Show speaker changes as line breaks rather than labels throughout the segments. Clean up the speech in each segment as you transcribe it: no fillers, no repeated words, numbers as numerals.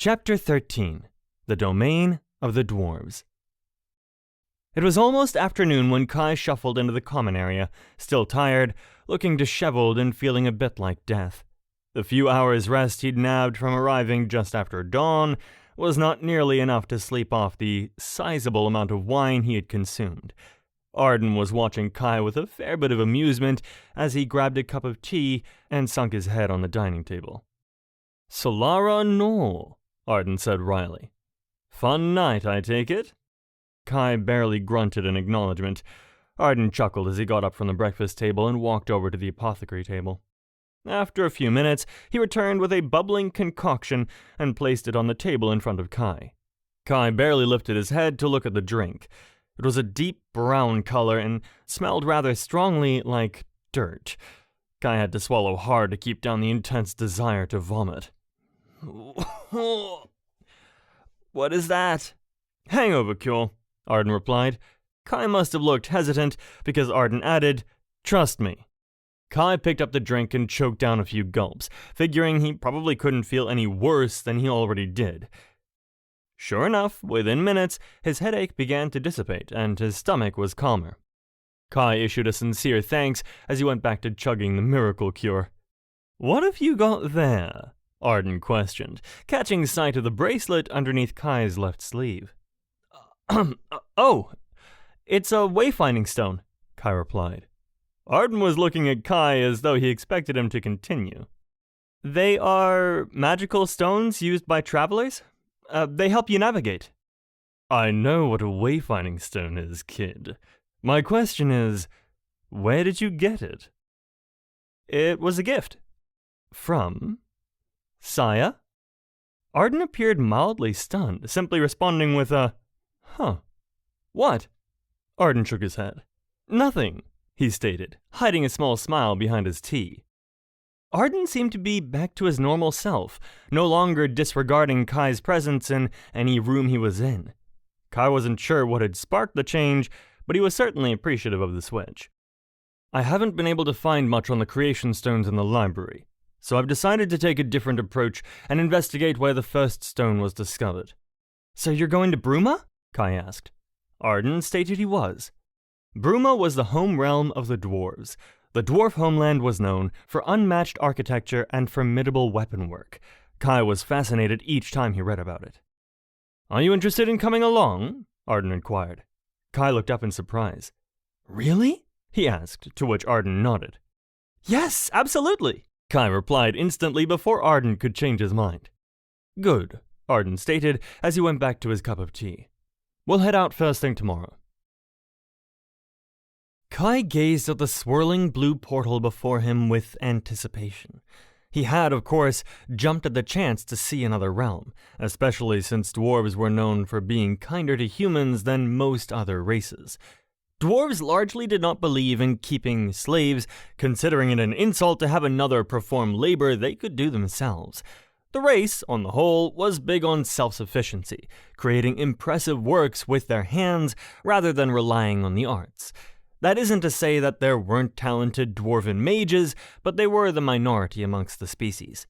Chapter 13. The Domain of the Dwarves. It was almost afternoon when Kye shuffled into the common area, still tired, looking disheveled and feeling a bit like death. The few hours' rest he'd nabbed from arriving just after dawn was not nearly enough to sleep off the sizable amount of wine he had consumed. Arden was watching Kye with a fair bit of amusement as he grabbed a cup of tea and sunk his head on the dining table. "Solara no," Arden said wryly. "Fun night, I take it?" Kye barely grunted in acknowledgement. Arden chuckled as he got up from the breakfast table and walked over to the apothecary table. After a few minutes, he returned with a bubbling concoction and placed it on the table in front of Kye. Kye barely lifted his head to look at the drink. It was a deep brown color and smelled rather strongly like dirt. Kye had to swallow hard to keep down the intense desire to vomit. "What is that?" "Hangover cure," Arden replied. Kye must have looked hesitant because Arden added, "Trust me." Kye picked up the drink and choked down a few gulps, figuring he probably couldn't feel any worse than he already did. Sure enough, within minutes, his headache began to dissipate and his stomach was calmer. Kye issued a sincere thanks as he went back to chugging the miracle cure. "What have you got there?" Arden questioned, catching sight of the bracelet underneath Kye's left sleeve. Oh, it's a wayfinding stone," Kye replied. Arden was looking at Kye as though he expected him to continue. "They are magical stones used by travelers? They help you navigate." "I know what a wayfinding stone is, kid. My question is, where did you get it?" "It was a gift." "From? Saya?" Arden appeared mildly stunned, simply responding with a, "Huh. What?" Arden shook his head. "Nothing," he stated, hiding a small smile behind his tea. Arden seemed to be back to his normal self, no longer disregarding Kye's presence in any room he was in. Kye wasn't sure what had sparked the change, but he was certainly appreciative of the switch. "I haven't been able to find much on the creation stones in the library, so I've decided to take a different approach and investigate where the first stone was discovered." "So you're going to Brooma?" Kye asked. Arden stated he was. Brooma was the home realm of the Dwarves. The dwarf homeland was known for unmatched architecture and formidable weapon work. Kye was fascinated each time he read about it. "Are you interested in coming along?" Arden inquired. Kye looked up in surprise. "Really?" he asked, to which Arden nodded. "Yes, absolutely," Kye replied instantly before Arden could change his mind. "Good," Arden stated as he went back to his cup of tea. "We'll head out first thing tomorrow." Kye gazed at the swirling blue portal before him with anticipation. He had, of course, jumped at the chance to see another realm, especially since dwarves were known for being kinder to humans than most other races. Dwarves largely did not believe in keeping slaves, considering it an insult to have another perform labor they could do themselves. The race, on the whole, was big on self-sufficiency, creating impressive works with their hands rather than relying on the arts. That isn't to say that there weren't talented dwarven mages, but they were the minority amongst the species.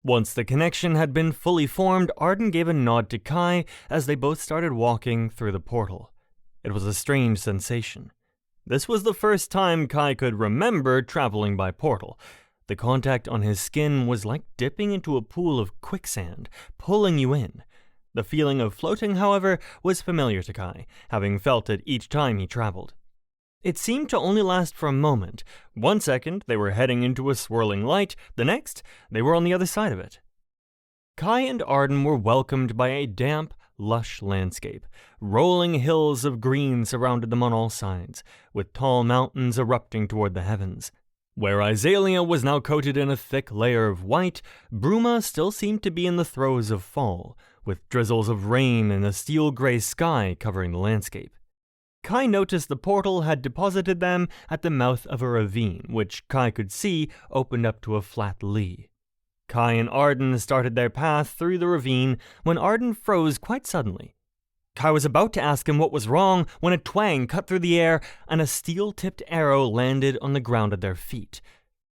Once the connection had been fully formed, Arden gave a nod to Kye as they both started walking through the portal. It was a strange sensation. This was the first time Kye could remember traveling by portal. The contact on his skin was like dipping into a pool of quicksand, pulling you in. The feeling of floating, however, was familiar to Kye, having felt it each time he traveled. It seemed to only last for a moment. 1 second, they were heading into a swirling light. The next, they were on the other side of it. Kye and Arden were welcomed by a damp, lush landscape. Rolling hills of green surrounded them on all sides, with tall mountains erupting toward the heavens. Where Isalia was now coated in a thick layer of white, Brooma still seemed to be in the throes of fall, with drizzles of rain and a steel-gray sky covering the landscape. Kye noticed the portal had deposited them at the mouth of a ravine, which Kye could see opened up to a flat lea. Kye and Arden started their path through the ravine when Arden froze quite suddenly. Kye was about to ask him what was wrong when a twang cut through the air and a steel-tipped arrow landed on the ground at their feet.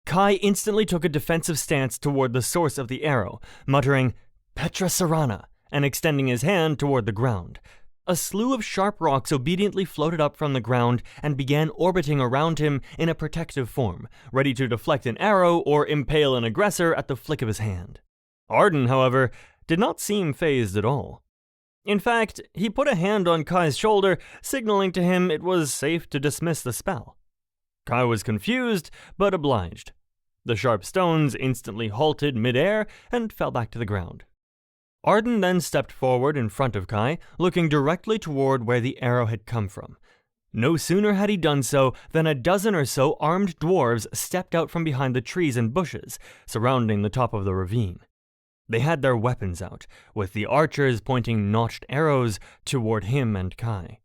Kye instantly took a defensive stance toward the source of the arrow, muttering, Petra Serana, and extending his hand toward the ground. A slew of sharp rocks obediently floated up from the ground and began orbiting around him in a protective form, ready to deflect an arrow or impale an aggressor at the flick of his hand. Arden, however, did not seem fazed at all. In fact, he put a hand on Kye's shoulder, signaling to him it was safe to dismiss the spell. Kye was confused, but obliged. The sharp stones instantly halted mid-air and fell back to the ground. Arden then stepped forward in front of Kye, looking directly toward where the arrow had come from. No sooner had he done so than a dozen or so armed dwarves stepped out from behind the trees and bushes surrounding the top of the ravine. They had their weapons out, with the archers pointing notched arrows toward him and Kye.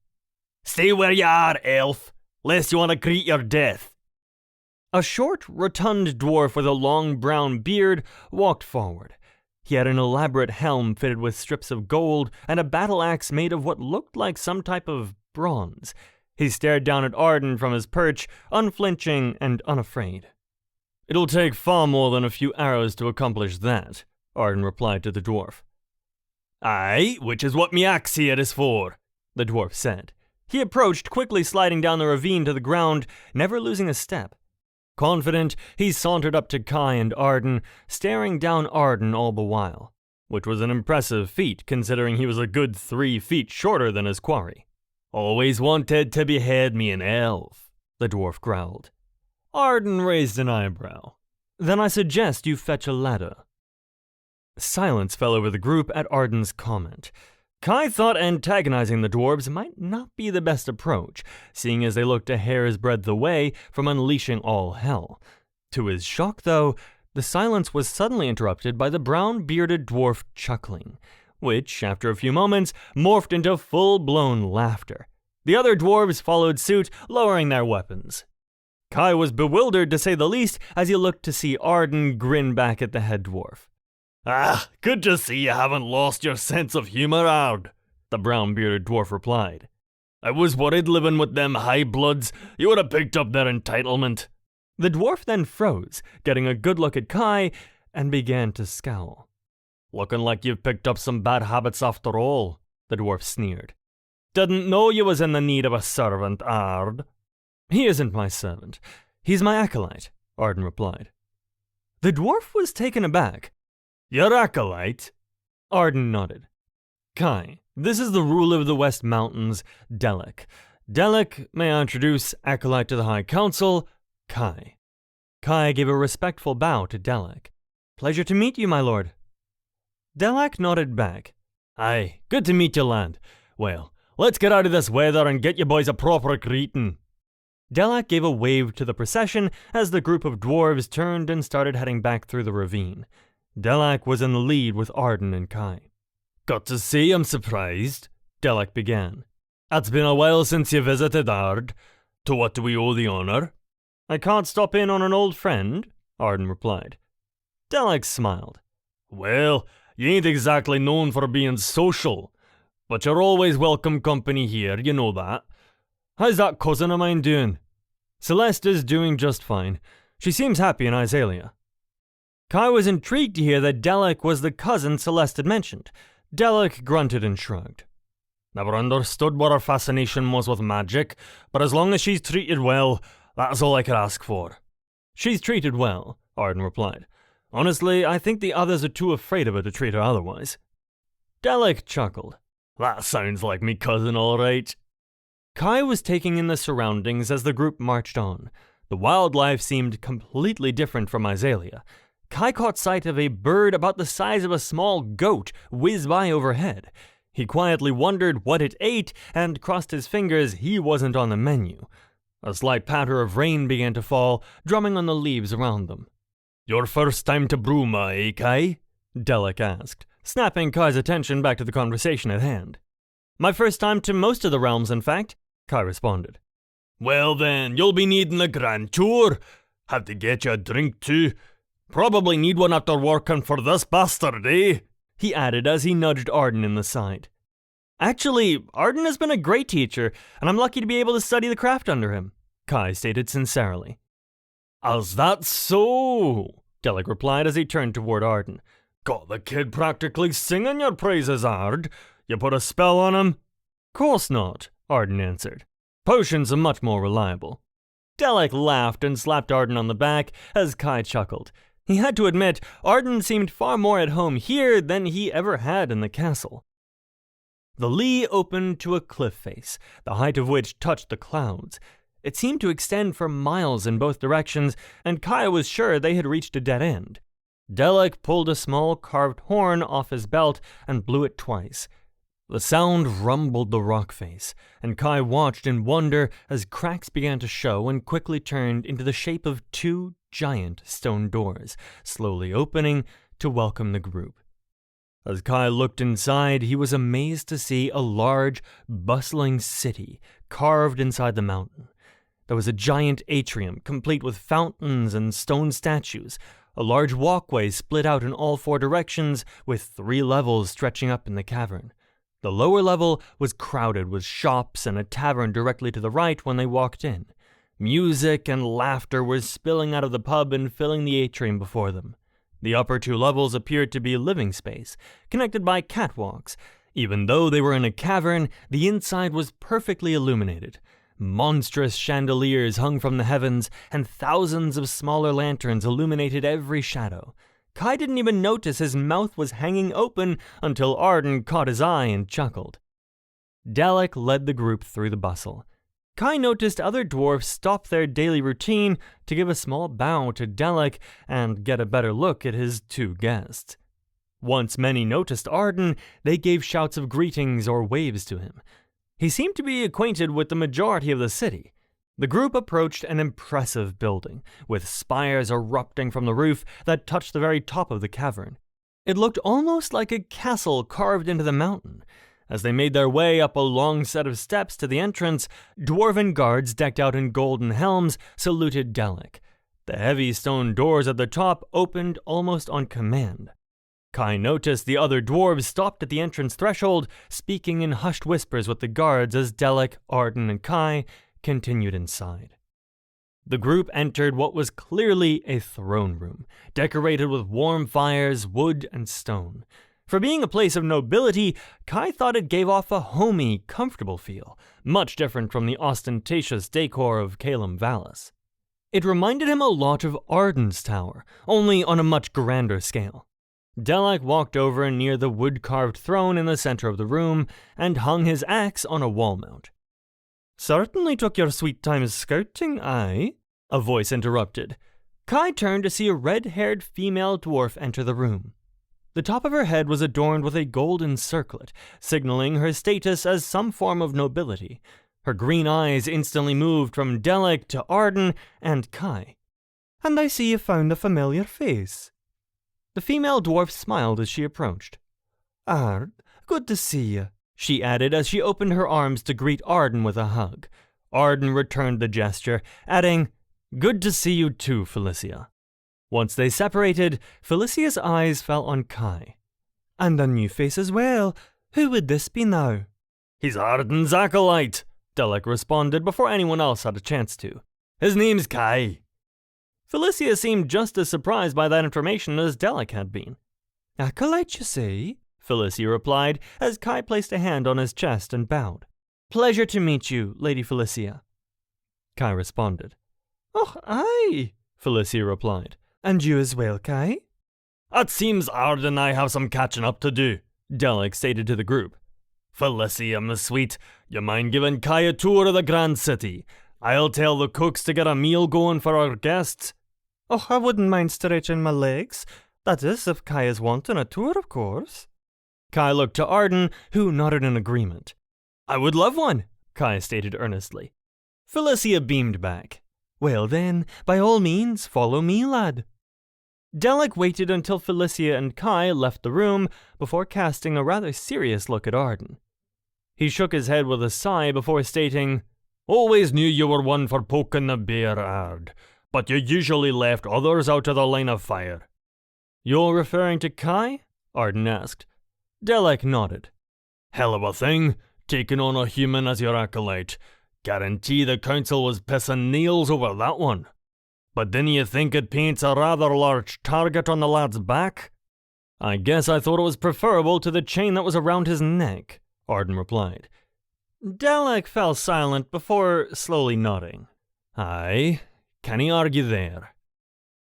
"Stay where you are, elf, lest you want to greet your death." A short, rotund dwarf with a long brown beard walked forward. He had an elaborate helm fitted with strips of gold and a battle axe made of what looked like some type of bronze. He stared down at Arden from his perch, unflinching and unafraid. "It'll take far more than a few arrows to accomplish that," Arden replied to the dwarf. "Aye, which is what me axe here is for," the dwarf said. He approached, quickly sliding down the ravine to the ground, never losing a step. Confident, he sauntered up to Kye and Arden, staring down Arden all the while, which was an impressive feat considering he was a good 3 feet shorter than his quarry. "Always wanted to behead me an elf," the dwarf growled. Arden raised an eyebrow. "Then I suggest you fetch a ladder." Silence fell over the group at Arden's comment. Kye thought antagonizing the dwarves might not be the best approach, seeing as they looked a hair's breadth away from unleashing all hell. To his shock, though, the silence was suddenly interrupted by the brown-bearded dwarf chuckling, which, after a few moments, morphed into full-blown laughter. The other dwarves followed suit, lowering their weapons. Kye was bewildered, to say the least, as he looked to see Arden grin back at the head dwarf. "Ah, good to see you haven't lost your sense of humor, Ard," the brown-bearded dwarf replied. "I was worried living with them high-bloods you would have picked up their entitlement." The dwarf then froze, getting a good look at Kye, and began to scowl. "Looking like you've picked up some bad habits after all," the dwarf sneered. "Didn't know you was in the need of a servant, Ard." "He isn't my servant. He's my acolyte," Arden replied. The dwarf was taken aback. "Your acolyte?" Arden nodded. "Kye, this is the ruler of the West Mountains, Delek. Delek, may I introduce acolyte to the High Council, Kye." Kye gave a respectful bow to Delek. "Pleasure to meet you, my lord." Delek nodded back. "Aye, good to meet you, lad. Well, let's get out of this weather and get you boys a proper greeting." Delek gave a wave to the procession as the group of dwarves turned and started heading back through the ravine. Delek was in the lead with Arden and Kye. "Got to say I'm surprised," Delek began. "It's been a while since you visited, Ard. To what do we owe the honor?" "I can't stop in on an old friend," Arden replied. Delek smiled. "Well, you ain't exactly known for being social, but you're always welcome company here, you know that. How's that cousin of mine doing?" "Celeste is doing just fine. She seems happy in Isalia." Kye was intrigued to hear that Delek was the cousin Celeste had mentioned. Delek grunted and shrugged. "Never understood what her fascination was with magic, but as long as she's treated well, that's all I could ask for." "She's treated well," Arden replied. "Honestly, I think the others are too afraid of her to treat her otherwise." Delek chuckled. "That sounds like me cousin all right." Kye was taking in the surroundings as the group marched on. The wildlife seemed completely different from Isalia. Kye caught sight of a bird about the size of a small goat whiz by overhead. He quietly wondered what it ate and crossed his fingers he wasn't on the menu. A slight patter of rain began to fall, drumming on the leaves around them. "Your first time to Brooma, eh, Kye?" Delek asked, snapping Kye's attention back to the conversation at hand. "My first time to most of the realms, in fact," Kye responded. "Well then, you'll be needing a grand tour. Have to get you a drink too. Probably need one after working for this bastard, eh?" he added as he nudged Arden in the side. "Actually, Arden has been a great teacher, and I'm lucky to be able to study the craft under him," Kye stated sincerely. "Is that so?" Delek replied as he turned toward Arden. Got the kid practically singing your praises, Ard. You put a spell on him? Course not, Arden answered. Potions are much more reliable. Delek laughed and slapped Arden on the back as Kye chuckled. He had to admit, Arden seemed far more at home here than he ever had in the castle. The lee opened to a cliff face, the height of which touched the clouds. It seemed to extend for miles in both directions, and Kye was sure they had reached a dead end. Delek pulled a small carved horn off his belt and blew it twice. The sound rumbled the rock face, and Kye watched in wonder as cracks began to show and quickly turned into the shape of two giant stone doors, slowly opening to welcome the group. As Kye looked inside, he was amazed to see a large, bustling city carved inside the mountain. There was a giant atrium, complete with fountains and stone statues, a large walkway split out in all four directions with 3 levels stretching up in the cavern. The lower level was crowded with shops and a tavern directly to the right when they walked in. Music and laughter were spilling out of the pub and filling the atrium before them. The upper 2 levels appeared to be living space, connected by catwalks. Even though they were in a cavern, the inside was perfectly illuminated. Monstrous chandeliers hung from the heavens, and thousands of smaller lanterns illuminated every shadow. Kye didn't even notice his mouth was hanging open until Arden caught his eye and chuckled. Delek led the group through the bustle. Kye noticed other dwarves stop their daily routine to give a small bow to Delek and get a better look at his 2 guests. Once many noticed Arden, they gave shouts of greetings or waves to him. He seemed to be acquainted with the majority of the city. The group approached an impressive building, with spires erupting from the roof that touched the very top of the cavern. It looked almost like a castle carved into the mountain. As they made their way up a long set of steps to the entrance, dwarven guards decked out in golden helms saluted Delek. The heavy stone doors at the top opened almost on command. Kye noticed the other dwarves stopped at the entrance threshold, speaking in hushed whispers with the guards as Delek, Arden, and Kye continued inside. The group entered what was clearly a throne room, decorated with warm fires, wood, and stone. For being a place of nobility, Kye thought it gave off a homey, comfortable feel, much different from the ostentatious decor of Calum Vallis. It reminded him a lot of Arden's tower, only on a much grander scale. Delek walked over near the wood-carved throne in the center of the room and hung his axe on a wall mount. "Certainly took your sweet time scouting, aye?" a voice interrupted. Kye turned to see a red-haired female dwarf enter the room. The top of her head was adorned with a golden circlet, signaling her status as some form of nobility. Her green eyes instantly moved from Delek to Arden and Kye. "And I see you found a familiar face." The female dwarf smiled as she approached. "Ard, good to see you," she added as she opened her arms to greet Arden with a hug. Arden returned the gesture, adding, "Good to see you too, Felicia." Once they separated, Felicia's eyes fell on Kye. "And a new face as well. Who would this be now?" "He's Arden's acolyte," Delek responded before anyone else had a chance to. "His name's Kye." Felicia seemed just as surprised by that information as Delek had been. "Acolyte, you say?" Felicia replied as Kye placed a hand on his chest and bowed. "Pleasure to meet you, Lady Felicia." Kye responded. "Oh, aye," Felicia replied. "And you as well, Kye?" "It seems Arden and I have some catching up to do," Delek stated to the group. "Felicia, my sweet, you mind giving Kye a tour of the grand city? I'll tell the cooks to get a meal going for our guests." "Oh, I wouldn't mind stretching my legs. That is, if Kye is wanting a tour, of course." Kye looked to Arden, who nodded in agreement. "I would love one," Kye stated earnestly. Felicia beamed back. "Well then, by all means, follow me, lad." Delek waited until Felicia and Kye left the room before casting a rather serious look at Arden. He shook his head with a sigh before stating, "Always knew you were one for poking the bear, Ard, but you usually left others out of the line of fire." "You're referring to Kye?" Arden asked. Delek nodded. "Hell of a thing, taking on a human as your acolyte. Guarantee the council was pissing nails over that one. But didn't you think it paints a rather large target on the lad's back?" I guess I thought it was preferable to the chain that was around his neck, Arden replied. Dallek fell silent before slowly nodding. Aye, can he argue there?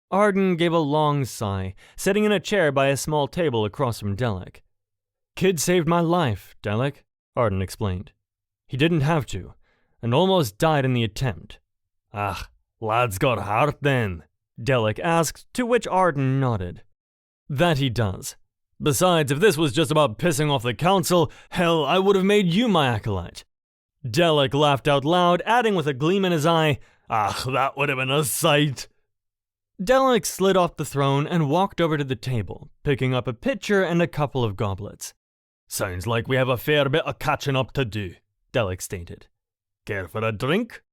Arden gave a long sigh, sitting in a chair by a small table across from Dallek. Kid saved my life, Dallek, Arden explained. He didn't have to, and almost died in the attempt. Ah, lad's got heart then, Dallek asked, to which Arden nodded. That he does. Besides, if this was just about pissing off the council, hell, I would have made you my acolyte. Dallek laughed out loud, adding with a gleam in his eye, ah, that would have been a sight. Dallek slid off the throne and walked over to the table, picking up a pitcher and a couple of goblets. Sounds like we have a fair bit of catching up to do, Dallek stated. Care for a drink?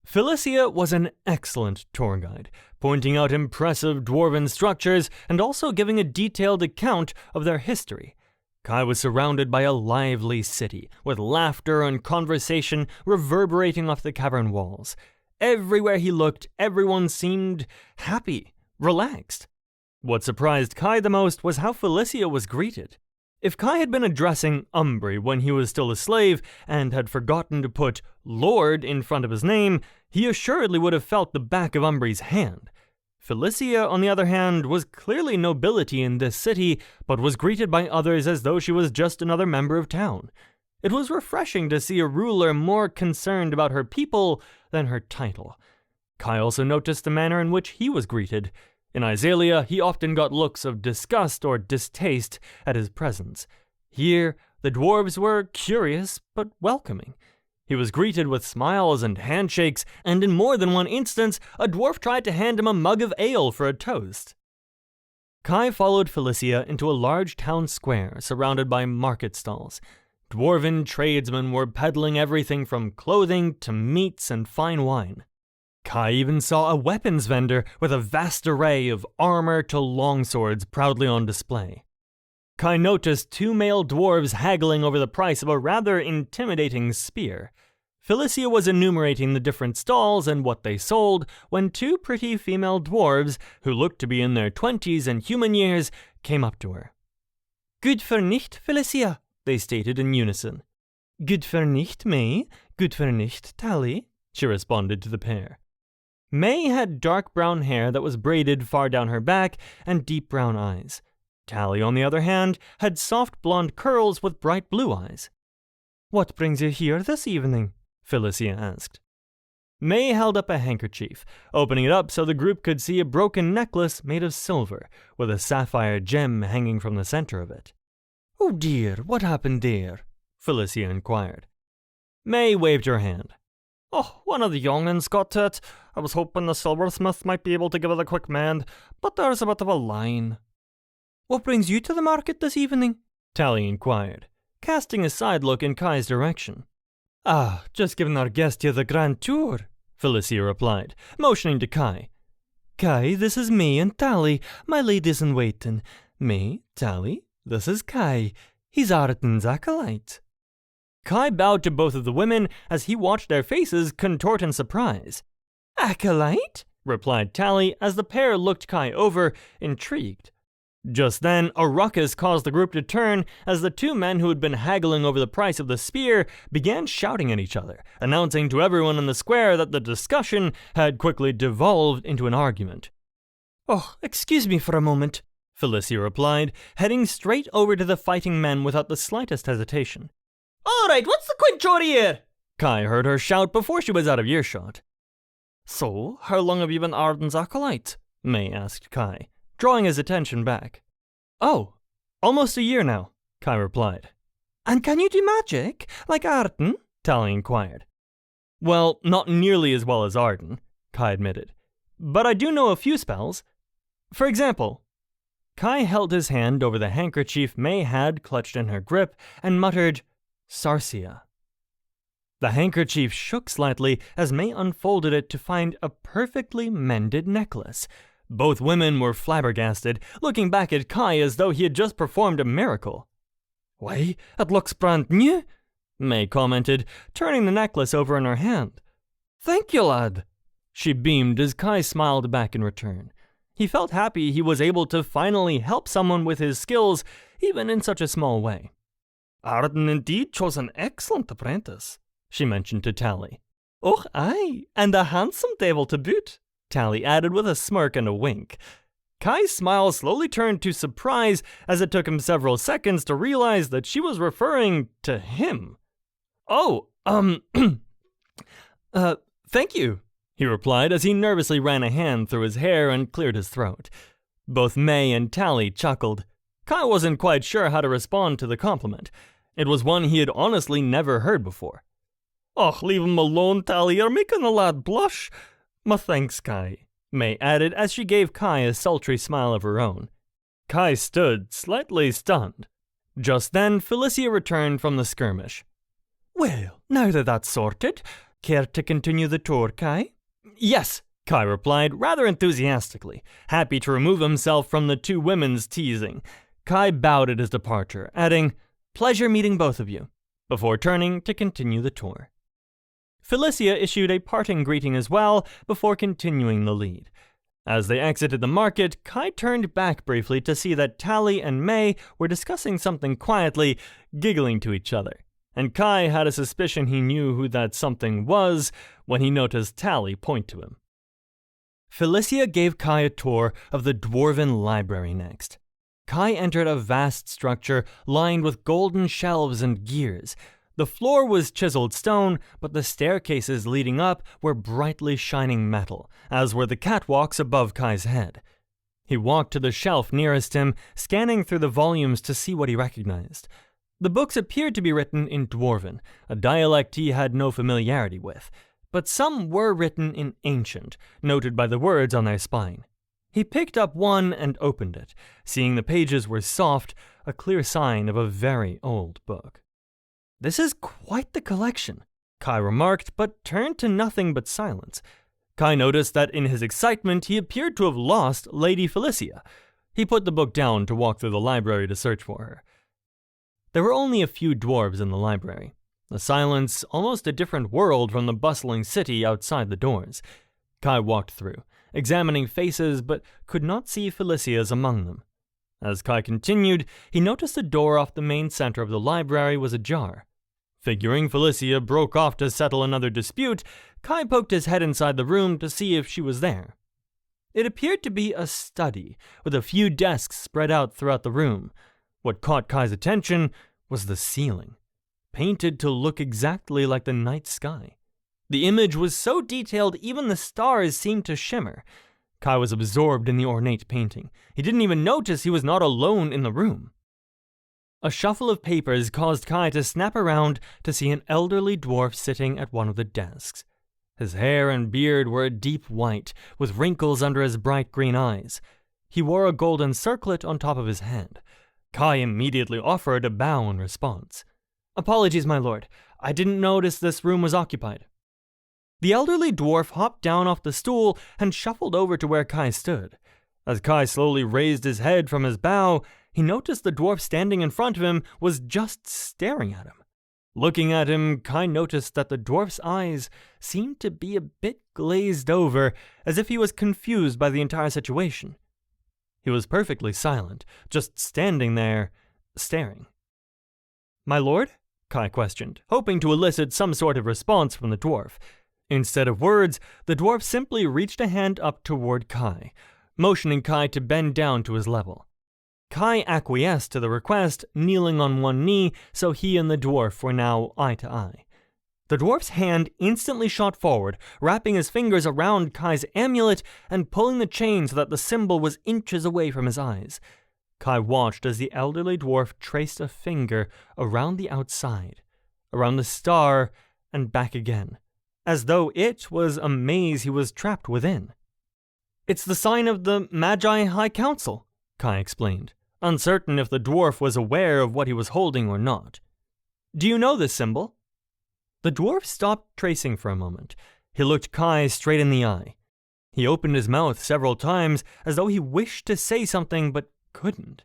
Felicia was an excellent tour guide, pointing out impressive dwarven structures and also giving a detailed account of their history. Kye was surrounded by a lively city, with laughter and conversation reverberating off the cavern walls. Everywhere he looked, everyone seemed happy, relaxed. What surprised Kye the most was how Felicia was greeted. If Kye had been addressing Umbri when he was still a slave and had forgotten to put Lord in front of his name, he assuredly would have felt the back of Umbri's hand. Felicia, on the other hand, was clearly nobility in this city, but was greeted by others as though she was just another member of town. It was refreshing to see a ruler more concerned about her people than her title. Kye also noticed the manner in which he was greeted. In Isalia, he often got looks of disgust or distaste at his presence. Here, the dwarves were curious but welcoming. He was greeted with smiles and handshakes, and in more than one instance, a dwarf tried to hand him a mug of ale for a toast. Kye followed Felicia into a large town square surrounded by market stalls. Dwarven tradesmen were peddling everything from clothing to meats and fine wine. Kye even saw a weapons vendor with a vast array of armor to longswords proudly on display. Kye noticed two male dwarves haggling over the price of a rather intimidating spear. Felicia was enumerating the different stalls and what they sold when two pretty female dwarves, who looked to be in their 20s and human years, came up to her. Good for nicht, Felicia, they stated in unison. Good for nicht, May. Good for nicht, Tally, she responded to the pair. May had dark brown hair that was braided far down her back and deep brown eyes. Tally, on the other hand, had soft blonde curls with bright blue eyes. What brings you here this evening? Felicia asked. May held up a handkerchief, opening it up so the group could see a broken necklace made of silver, with a sapphire gem hanging from the center of it. Oh dear, what happened there? Felicia inquired. May waved her hand. Oh, one of the young'uns got to it. I was hoping the silversmith might be able to give it a quick mend, but there's a bit of a line. What brings you to the market this evening? Tally inquired, casting a side look in Kye's direction. Ah, just giving our guest here the grand tour, Felicia replied, motioning to Kye. Kye, this is May and Tally, my ladies in waiting. May, Tally, this is Kye. He's Arden's acolyte. Kye bowed to both of the women as he watched their faces contort in surprise. Acolyte? Replied Tally as the pair looked Kye over, intrigued. Just then, a ruckus caused the group to turn as the two men who had been haggling over the price of the spear began shouting at each other, announcing to everyone in the square that the discussion had quickly devolved into an argument. Oh, excuse me for a moment, Felicia replied, heading straight over to the fighting men without the slightest hesitation. All right, what's the quick chore here? Kye heard her shout before she was out of earshot. So, how long have you been Arden's acolyte? May asked Kye, drawing his attention back. Oh, almost a year now, Kye replied. And can you do magic, like Arden? Tally inquired. Well, not nearly as well as Arden, Kye admitted. But I do know a few spells. For example, Kye held his hand over the handkerchief May had clutched in her grip and muttered, Sarsia. The handkerchief shook slightly as May unfolded it to find a perfectly mended necklace. Both women were flabbergasted, looking back at Kye as though he had just performed a miracle. Why, it looks brand new, May commented, turning the necklace over in her hand. Thank you, lad. She beamed as Kye smiled back in return. He felt happy he was able to finally help someone with his skills, even in such a small way. "Arden indeed chose an excellent apprentice," she mentioned to Tally. "Oh, aye, and a handsome devil to boot," Tally added with a smirk and a wink. Kye's smile slowly turned to surprise as it took him several seconds to realize that she was referring to him. "Oh, thank you," he replied as he nervously ran a hand through his hair and cleared his throat. Both May and Tally chuckled. Kye wasn't quite sure how to respond to the compliment. It was one he had honestly never heard before. "Och, leave him alone, Tally, you're making the lad blush." "My thanks, Kye," May added as she gave Kye a sultry smile of her own. Kye stood, slightly stunned. Just then, Felicia returned from the skirmish. "Well, now that that's sorted, care to continue the tour, Kye?" "Yes," Kye replied, rather enthusiastically, happy to remove himself from the two women's teasing. Kye bowed at his departure, adding, "Pleasure meeting both of you," before turning to continue the tour. Felicia issued a parting greeting as well before continuing the lead. As they exited the market, Kye turned back briefly to see that Tally and May were discussing something quietly, giggling to each other. And Kye had a suspicion he knew who that something was when he noticed Tally point to him. Felicia gave Kye a tour of the dwarven library next. Kye entered a vast structure lined with golden shelves and gears. The floor was chiseled stone, but the staircases leading up were brightly shining metal, as were the catwalks above Kye's head. He walked to the shelf nearest him, scanning through the volumes to see what he recognized. The books appeared to be written in Dwarven, a dialect he had no familiarity with, but some were written in Ancient, noted by the words on their spine. He picked up one and opened it, seeing the pages were soft, a clear sign of a very old book. "This is quite the collection," Kye remarked, but turned to nothing but silence. Kye noticed that in his excitement he appeared to have lost Lady Felicia. He put the book down to walk through the library to search for her. There were only a few dwarves in the library. The silence, almost a different world from the bustling city outside the doors. Kye walked through, examining faces, but could not see Felicia's among them. As Kye continued, he noticed the door off the main center of the library was ajar. Figuring Felicia broke off to settle another dispute, Kye poked his head inside the room to see if she was there. It appeared to be a study, with a few desks spread out throughout the room. What caught Kye's attention was the ceiling, painted to look exactly like the night sky. The image was so detailed even the stars seemed to shimmer. Kye was absorbed in the ornate painting. He didn't even notice he was not alone in the room. A shuffle of papers caused Kye to snap around to see an elderly dwarf sitting at one of the desks. His hair and beard were a deep white, with wrinkles under his bright green eyes. He wore a golden circlet on top of his head. Kye immediately offered a bow in response. "Apologies, my lord. I didn't notice this room was occupied." The elderly dwarf hopped down off the stool and shuffled over to where Kye stood. As Kye slowly raised his head from his bow, he noticed the dwarf standing in front of him was just staring at him. Looking at him, Kye noticed that the dwarf's eyes seemed to be a bit glazed over, as if he was confused by the entire situation. He was perfectly silent, just standing there, staring. "My lord?" Kye questioned, hoping to elicit some sort of response from the dwarf. Instead of words, the dwarf simply reached a hand up toward Kye, motioning Kye to bend down to his level. Kye acquiesced to the request, kneeling on one knee so he and the dwarf were now eye to eye. The dwarf's hand instantly shot forward, wrapping his fingers around Kye's amulet and pulling the chain so that the symbol was inches away from his eyes. Kye watched as the elderly dwarf traced a finger around the outside, around the star, and back again, as though it was a maze he was trapped within. "It's the sign of the Magi High Council," Kye explained, uncertain if the dwarf was aware of what he was holding or not. "Do you know this symbol?" The dwarf stopped tracing for a moment. He looked Kye straight in the eye. He opened his mouth several times as though he wished to say something but couldn't.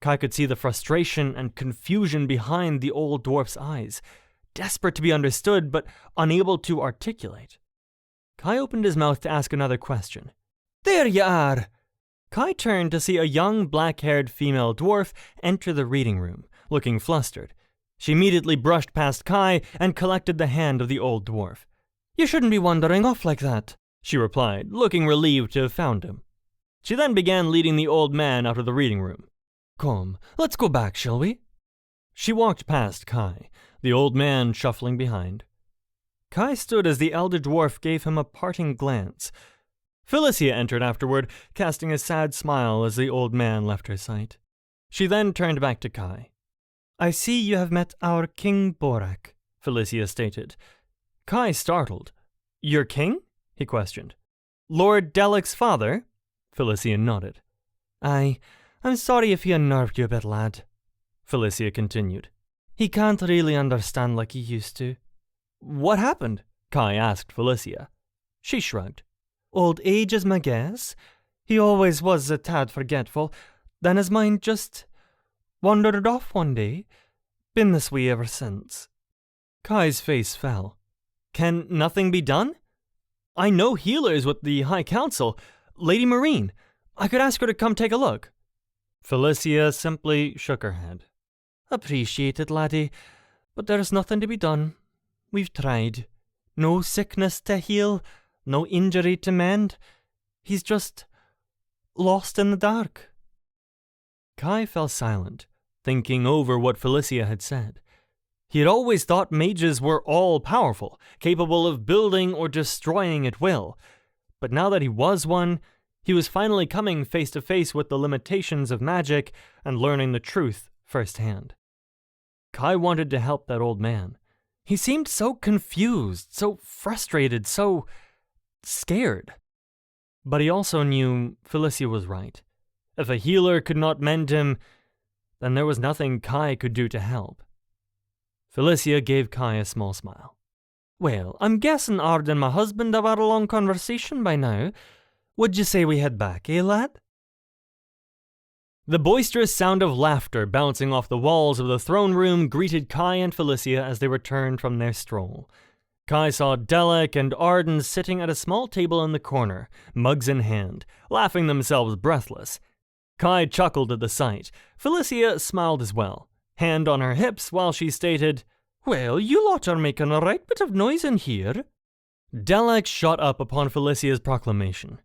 Kye could see the frustration and confusion behind the old dwarf's eyes, desperate to be understood but unable to articulate. Kye opened his mouth to ask another question. "There you are!" Kye turned to see a young black-haired female dwarf enter the reading room, looking flustered. She immediately brushed past Kye and collected the hand of the old dwarf. "You shouldn't be wandering off like that," she replied, looking relieved to have found him. She then began leading the old man out of the reading room. "Come, let's go back, shall we?" She walked past Kye, the old man shuffling behind. Kye stood as the elder dwarf gave him a parting glance. Felicia entered afterward, casting a sad smile as the old man left her sight. She then turned back to Kye. "I see you have met our King Borak," Felicia stated. Kye startled. "Your king?" he questioned. "Lord Delic's father?" Felicia nodded. "Aye, I'm sorry if he unnerved you a bit, lad," Felicia continued. "He can't really understand like he used to." "What happened?" Kye asked Felicia. She shrugged. "Old age is my guess. He always was a tad forgetful. Then his mind just wandered off one day. Been this way ever since." Kye's face fell. "Can nothing be done? I know healers with the High Council. Lady Marine. I could ask her to come take a look." Felicia simply shook her head. "Appreciate it, laddie, but there's nothing to be done. We've tried. No sickness to heal, no injury to mend. He's just lost in the dark." Kye fell silent, thinking over what Felicia had said. He had always thought mages were all-powerful, capable of building or destroying at will. But now that he was one, he was finally coming face to face with the limitations of magic and learning the truth firsthand. Kye wanted to help that old man. He seemed so confused, so frustrated, so scared. But he also knew Felicia was right. If a healer could not mend him, then there was nothing Kye could do to help. Felicia gave Kye a small smile. "Well, I'm guessing Arden and my husband have had a long conversation by now. Would you say we head back, lad?" The boisterous sound of laughter bouncing off the walls of the throne room greeted Kye and Felicia as they returned from their stroll. Kye saw Delic and Arden sitting at a small table in the corner, mugs in hand, laughing themselves breathless. Kye chuckled at the sight. Felicia smiled as well, hand on her hips while she stated, "Well, you lot are making a right bit of noise in here." Delic shot up upon Felicia's proclamation.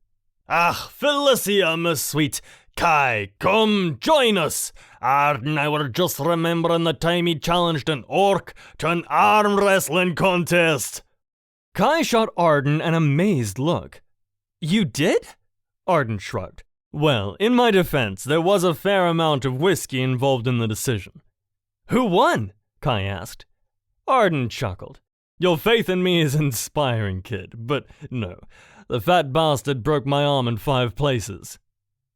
"Ah, Felicia, Miss Sweet! Kye, come, join us! Arden and I were just remembering the time he challenged an orc to an arm wrestling contest."
Kye shot Arden an amazed look. "You did?" Arden shrugged. "Well, in my defense, there was a fair amount of whiskey involved in the decision." "Who won?" Kye asked. Arden chuckled. "Your faith in me is inspiring, kid, but no, the fat bastard broke my arm in 5 places.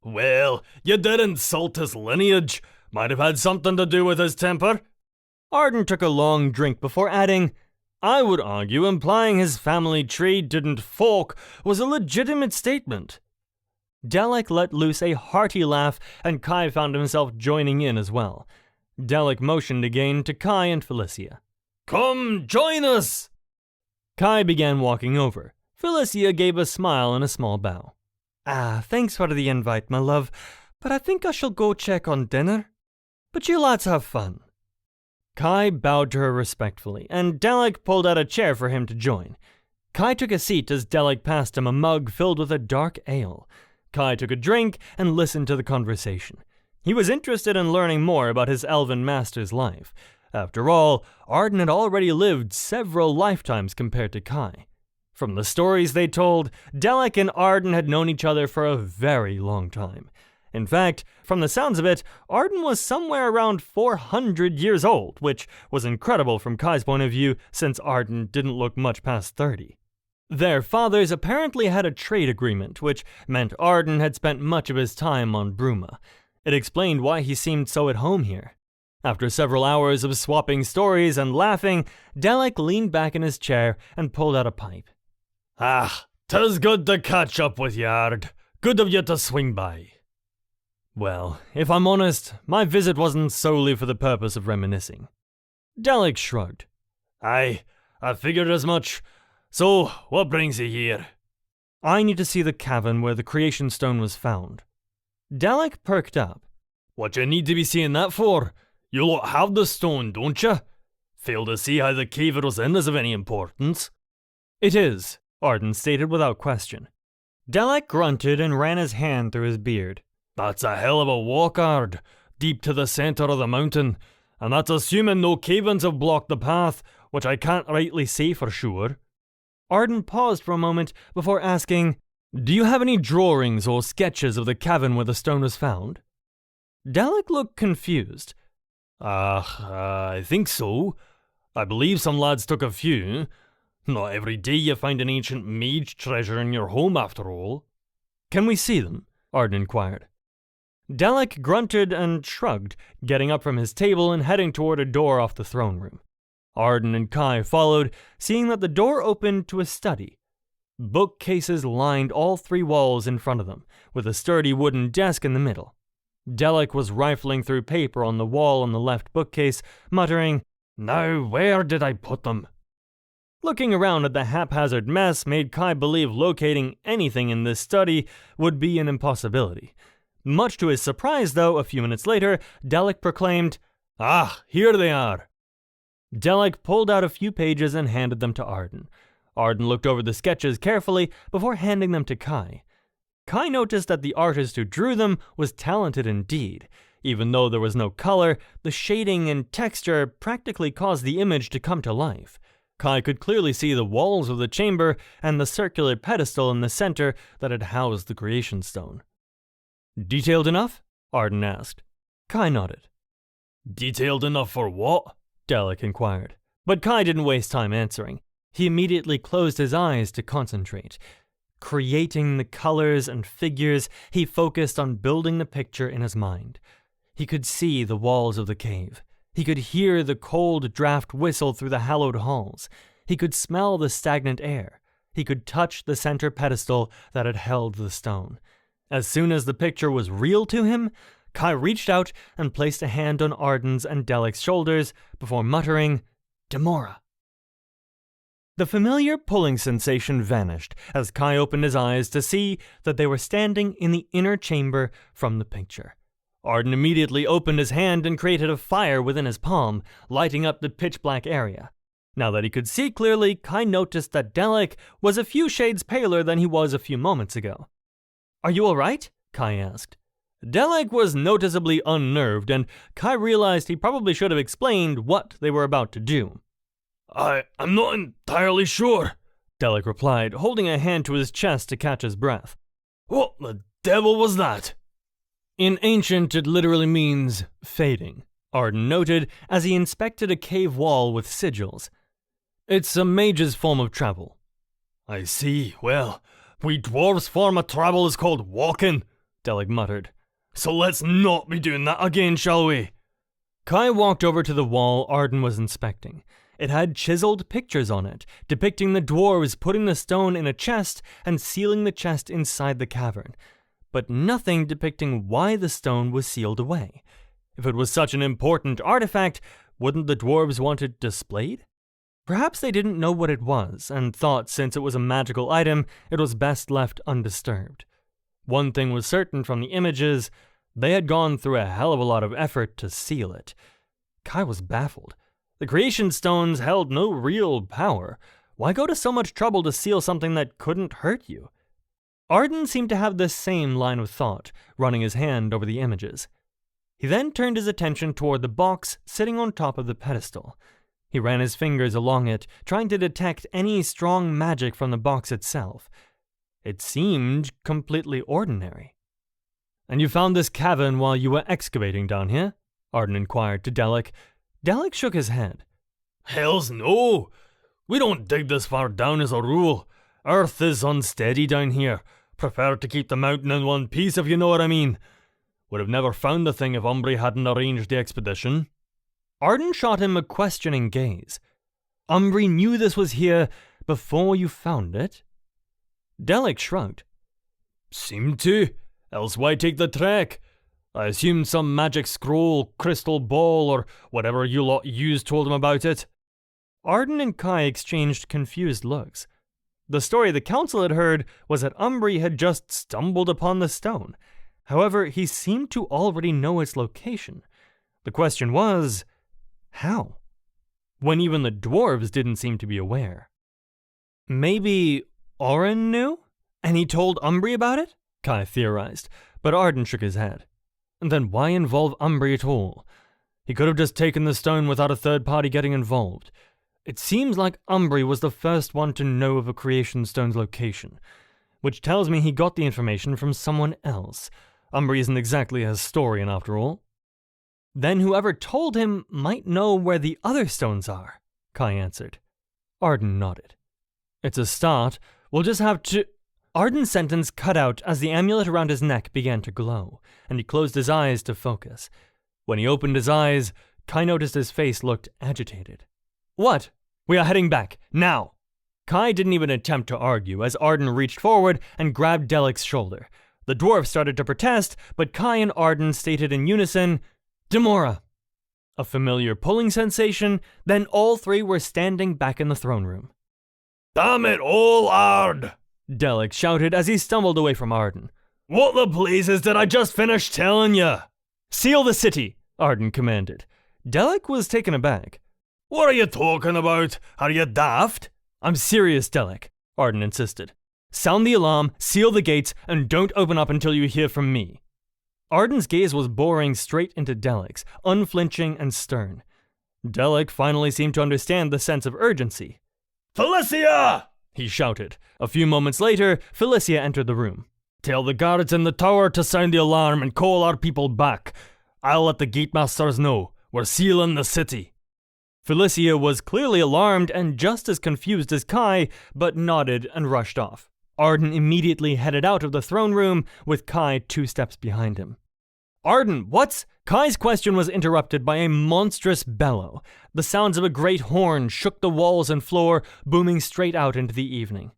"Well, you did insult his lineage. Might have had something to do with his temper."
Arden took a long drink before adding, "I would argue implying his family tree didn't fork was a legitimate statement." Delic let loose a hearty laugh, and Kye found himself joining in as well. Delic motioned again to Kye and Felicia.
"Come, join us!"
Kye began walking over. Felicia gave a smile and a small bow. "Thanks for the invite, my love, but I think I shall go check on dinner. But you lads have fun." Kye bowed to her respectfully, and Delic pulled out a chair for him to join. Kye took a seat as Delic passed him a mug filled with a dark ale. Kye took a drink and listened to the conversation. He was interested in learning more about his elven master's life. After all, Arden had already lived several lifetimes compared to Kye. From the stories they told, Delic and Arden had known each other for a very long time. In fact, from the sounds of it, Arden was somewhere around 400 years old, which was incredible from Kye's point of view since Arden didn't look much past 30. Their fathers apparently had a trade agreement, which meant Arden had spent much of his time on Brooma. It explained why he seemed so at home here. After several hours of swapping stories and laughing, Delic leaned back in his chair and pulled out a pipe.
"Ah, 'tis good to catch up with you, Ard. Good of you to swing by."
"Well, if I'm honest, my visit wasn't solely for the purpose of reminiscing." Delic shrugged.
"Aye, I figured as much. So, what brings you here?"
"I need to see the cavern where the creation stone was found." Dalek perked up.
What you need to be seeing that for? You lot have the stone, don't you? Fail to see how the cave it was in is of any importance.
It is, Arden stated without question. Dalek grunted and ran his hand through his beard.
That's a hell of a walk, Ard, deep to the centre of the mountain, and that's assuming no cave-ins have blocked the path, which I can't rightly say for sure.
Arden paused for a moment before asking, "Do you have any drawings or sketches of the cavern where the stone was found?" Dalek looked confused.
I think so. I believe some lads took a few. Not every day you find an ancient mage treasure in your home, after all.
"Can we see them?" Arden inquired. Dalek grunted and shrugged, getting up from his table and heading toward a door off the throne room. Arden and Kye followed, seeing that the door opened to a study. Bookcases lined all three walls in front of them, with a sturdy wooden desk in the middle. Dalek was rifling through paper on the wall on the left bookcase, muttering,
"Now, where did I put them?"
Looking around at the haphazard mess made Kye believe locating anything in this study would be an impossibility. Much to his surprise, though, a few minutes later, Dalek proclaimed,
"Ah, here they are."
Dalek pulled out a few pages and handed them to Arden. Arden looked over the sketches carefully before handing them to Kye. Kye noticed that the artist who drew them was talented indeed. Even though there was no color, the shading and texture practically caused the image to come to life. Kye could clearly see the walls of the chamber and the circular pedestal in the center that had housed the creation stone. "Detailed enough?" Arden asked. Kye nodded.
"Detailed enough for what?"
Dalek inquired. But Kye didn't waste time answering. He immediately closed his eyes to concentrate. Creating the colors and figures, he focused on building the picture in his mind. He could see the walls of the cave. He could hear the cold draft whistle through the hallowed halls. He could smell the stagnant air. He could touch the center pedestal that had held the stone. As soon as the picture was real to him, Kye reached out and placed a hand on Arden's and Dalek's shoulders before muttering, "Demora." The familiar pulling sensation vanished as Kye opened his eyes to see that they were standing in the inner chamber from the picture. Arden immediately opened his hand and created a fire within his palm, lighting up the pitch-black area. Now that he could see clearly, Kye noticed that Dalek was a few shades paler than he was a few moments ago. "Are you all right?" Kye asked. Dalek was noticeably unnerved, and Kye realized he probably should have explained what they were about to do.
I'm not entirely sure,"
Dalek replied, holding a hand to his chest to catch his breath.
"What the devil was that?"
In ancient, it literally means fading, Arden noted as he inspected a cave wall with sigils. It's a mage's form of travel.
"I see. Well, we dwarves' form of travel is called walking,"
Dalek muttered.
"So let's not be doing that again, shall we?"
Kye walked over to the wall Arden was inspecting. It had chiseled pictures on it, depicting the dwarves putting the stone in a chest and sealing the chest inside the cavern, but nothing depicting why the stone was sealed away. If it was such an important artifact, wouldn't the dwarves want it displayed? Perhaps they didn't know what it was, and thought since it was a magical item, it was best left undisturbed. One thing was certain from the images, they had gone through a hell of a lot of effort to seal it. Kye was baffled. The creation stones held no real power. Why go to so much trouble to seal something that couldn't hurt you? Arden seemed to have this same line of thought, running his hand over the images. He then turned his attention toward the box sitting on top of the pedestal. He ran his fingers along it, trying to detect any strong magic from the box itself. It seemed completely ordinary. "And you found this cavern while you were excavating down here?" Arden inquired to Dalek. Dalek shook his head.
"Hells no! We don't dig this far down as a rule. Earth is unsteady down here. Prefer to keep the mountain in one piece, if you know what I mean. Would have never found the thing if Umbri hadn't arranged the expedition."
Arden shot him a questioning gaze. "Umbri knew this was here before you found it?" Dalek shrugged.
"Seemed to, else why take the trek? I assumed some magic scroll, crystal ball, or whatever you lot used told him about it."
Arden and Kye exchanged confused looks. The story the council had heard was that Umbri had just stumbled upon the stone. However, he seemed to already know its location. The question was, how? When even the dwarves didn't seem to be aware. Maybe Oren knew? And he told Umbri about it? Kye theorized, but Arden shook his head. And then why involve Umbri at all? He could have just taken the stone without a third party getting involved. It seems like Umbri was the first one to know of a creation stone's location, which tells me he got the information from someone else. Umbri isn't exactly a historian after all. Then whoever told him might know where the other stones are, Kye answered. Arden nodded. It's a start. We'll just have to... Arden's sentence cut out as the amulet around his neck began to glow, and he closed his eyes to focus. When he opened his eyes, Kye noticed his face looked agitated. What? We are heading back, now! Kye didn't even attempt to argue as Arden reached forward and grabbed Delik's shoulder. The dwarf started to protest, but Kye and Arden stated in unison, Demora! A familiar pulling sensation, then all three were standing back in the throne room.
Damn it all, Ard!
Delik shouted as he stumbled away from Arden.
What the blazes did I just finish telling you?
Seal the city, Arden commanded. Delik was taken aback.
What are you talking about? Are you daft?
I'm serious, Delik, Arden insisted. Sound the alarm, seal the gates, and don't open up until you hear from me. Arden's gaze was boring straight into Delik's, unflinching and stern. Delik finally seemed to understand the sense of urgency.
Felicia!
He shouted. A few moments later, Felicia entered the room.
Tell the guards in the tower to sound the alarm and call our people back. I'll let the gatemasters know. We're sealing the city.
Felicia was clearly alarmed and just as confused as Kye, but nodded and rushed off. Arden immediately headed out of the throne room, with Kye 2 steps behind him. Arden, what's... Kye's question was interrupted by a monstrous bellow. The sounds of a great horn shook the walls and floor, booming straight out into the evening.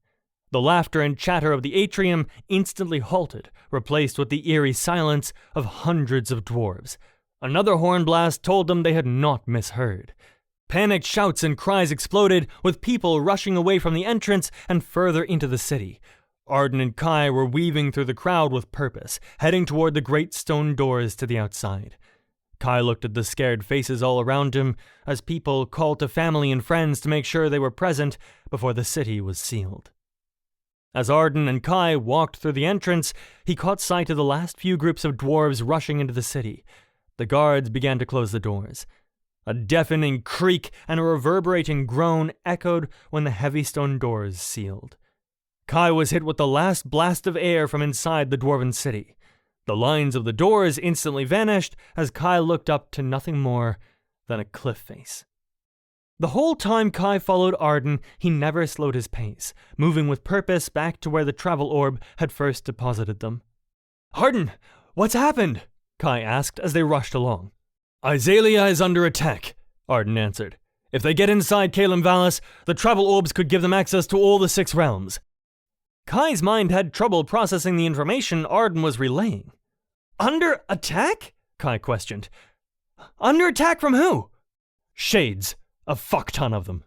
The laughter and chatter of the atrium instantly halted, replaced with the eerie silence of hundreds of dwarves. Another horn blast told them they had not misheard. Panicked shouts and cries exploded, with people rushing away from the entrance and further into the city. Arden and Kye were weaving through the crowd with purpose, heading toward the great stone doors to the outside. Kye looked at the scared faces all around him as people called to family and friends to make sure they were present before the city was sealed. As Arden and Kye walked through the entrance, he caught sight of the last few groups of dwarves rushing into the city. The guards began to close the doors. A deafening creak and a reverberating groan echoed when the heavy stone doors sealed. Kye was hit with the last blast of air from inside the dwarven city. The lines of the doors instantly vanished as Kye looked up to nothing more than a cliff face. The whole time Kye followed Arden, he never slowed his pace, moving with purpose back to where the travel orb had first deposited them. Arden, what's happened? Kye asked as they rushed along.
Isalia is under attack, Arden answered. If they get inside Caelum Vallis, the travel orbs could give them access to all the 6 realms.
Kye's mind had trouble processing the information Arden was relaying. Under attack? Kye questioned. Under attack from who? Shades. A fuck ton of them.